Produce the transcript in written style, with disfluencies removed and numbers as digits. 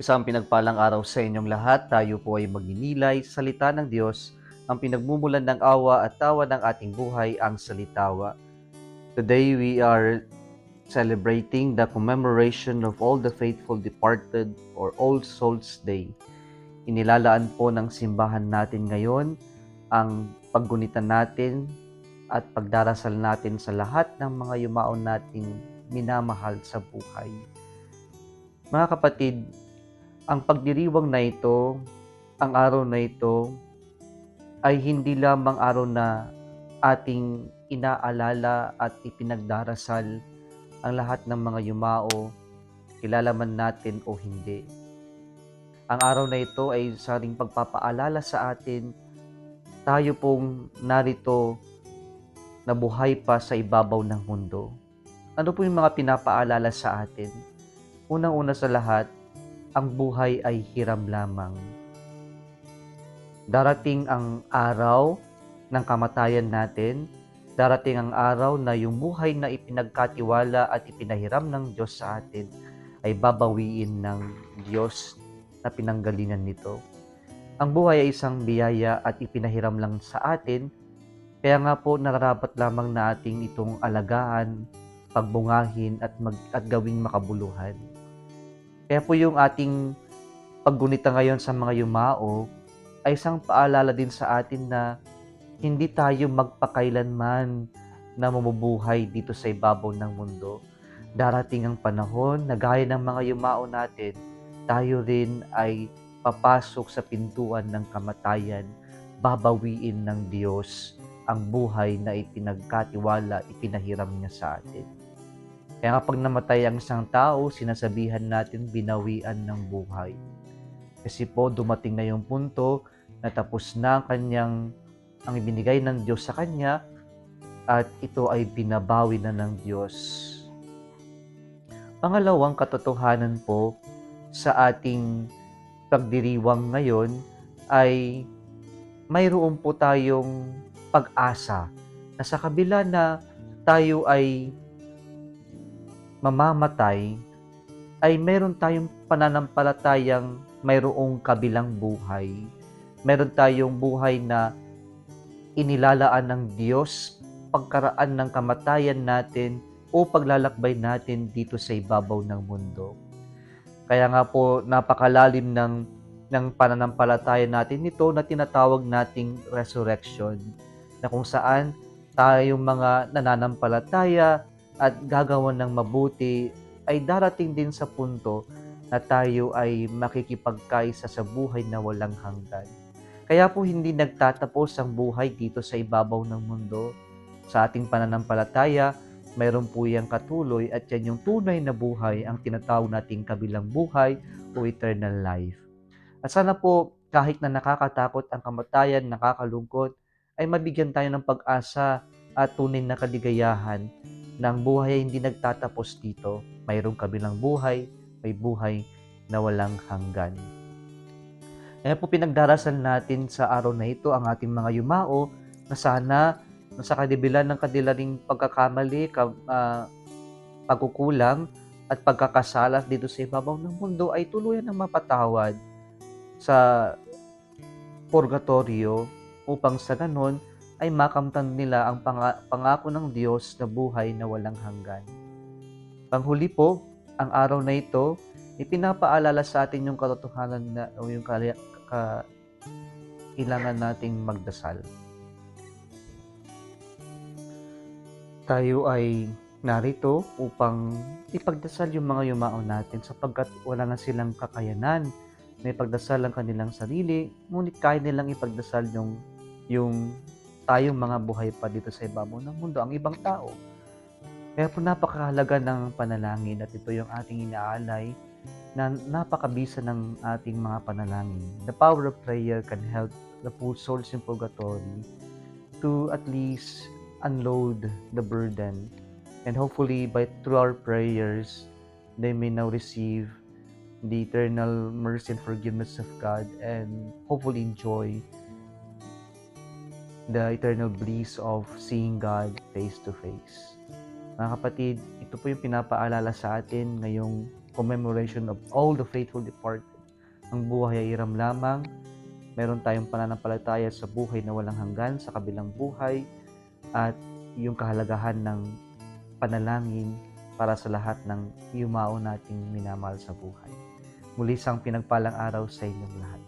Isang pinagpalang araw sa inyong lahat. Tayo po ay magninilay sa salita ng Diyos, ang pinagmumulan ng awa at tawa ng ating buhay, ang salitawa. Today we are celebrating the commemoration of all the faithful departed or All Souls Day. Inilalaan po ng simbahan natin ngayon ang paggunitan natin at pagdarasal natin sa lahat ng mga yumaon nating minamahal sa buhay. Mga kapatid, ang pagdiriwang na ito, ang araw na ito, ay hindi lamang araw na ating inaalala at ipinagdarasal ang lahat ng mga yumao, kilala man natin o hindi. Ang araw na ito ay saring pagpapaalala sa atin, tayo pong narito na buhay pa sa ibabaw ng mundo. Ano po yung mga pinapaalala sa atin? Unang-una sa lahat, ang buhay ay hiram lamang. Darating ang araw ng kamatayan natin, darating ang araw na yung buhay na ipinagkatiwala at ipinahiram ng Diyos sa atin ay babawiin ng Diyos na pinanggalingan nito. Ang buhay ay isang biyaya at ipinahiram lang sa atin, kaya nga po nararapat lamang na ating itong alagaan, pagbungahin at gawing makabuluhan. Kaya po yung ating paggunita ngayon sa mga yumao ay isang paalala din sa atin na hindi tayo magpakailanman na mamumuhay dito sa ibabaw ng mundo. Darating ang panahon na gaya ng mga yumao natin, tayo rin ay papasok sa pintuan ng kamatayan, babawiin ng Diyos ang buhay na ipinagkatiwala, ipinahiram niya sa atin. Kaya kapag namatay ang isang tao, sinasabihan natin binawian ng buhay. Kasi po dumating na yung punto na tapos na ang ibinigay ng Diyos sa kanya at ito ay binabawi na ng Diyos. Pangalawang katotohanan po sa ating pagdiriwang ngayon ay mayroon po tayong pag-asa na sa kabila na tayo ay mamamatay, ay meron tayong pananampalatayang mayroong kabilang buhay. Meron tayong buhay na inilalaan ng Diyos pagkaraan ng kamatayan natin o paglalakbay natin dito sa ibabaw ng mundo. Kaya nga po napakalalim ng pananampalataya natin nito na tinatawag nating resurrection, na kung saan tayong mga nananampalataya at gagawa ng mabuti ay darating din sa punto na tayo ay makikipagkaisa sa buhay na walang hanggan. Kaya po hindi nagtatapos ang buhay dito sa ibabaw ng mundo. Sa ating pananampalataya, mayroon po yang katuloy at yan yung tunay na buhay, ang tinatawag nating kabilang buhay o eternal life. At sana po kahit na nakakatakot ang kamatayan, nakakalungkot, ay mabigyan tayo ng pag-asa at tunay na kaligayahan na ang buhay ay hindi nagtatapos dito. Mayroong kabilang buhay, may buhay na walang hanggan. Kaya po pinagdarasal natin sa araw na ito ang ating mga yumao na sana sa kadibilan ng kanilang pagkakamali, pagkukulang at pagkakasala dito sa ibabaw ng mundo ay tuluyan ng mapatawad sa purgatorio upang sa ganon ay makamtan nila ang pangako ng Diyos na buhay na walang hanggan. Panghuli po, ang araw na ito, ipinapaalala sa atin yung katotohanan na o yung kailangan nating magdasal. Tayo ay narito upang ipagdasal yung mga yumao natin sapagkat wala na silang kakayanan na ipagdasal ang kanilang sarili, ngunit kaya nilang ipagdasal yung tayong mga buhay pa dito sa ibabaw ng mundo, ang ibang tao. Kaya po napakahalaga ng panalangin at ito yung ating inaalay na napakabisa ng ating mga panalangin. The power of prayer can help the poor souls in purgatory to at least unload the burden. And hopefully, through our prayers, they may now receive the eternal mercy and forgiveness of God and hopefully enjoy the eternal bliss of seeing God face to face. Mga kapatid, ito po yung pinapaalala sa atin ngayong commemoration of all the faithful departed. ang buhay ay iram lamang, meron tayong pananampalataya sa buhay na walang hanggan sa kabilang buhay, at yung kahalagahan ng panalangin para sa lahat ng yumao nating minamahal sa buhay. Muli isang pinagpalang araw sa inyong lahat.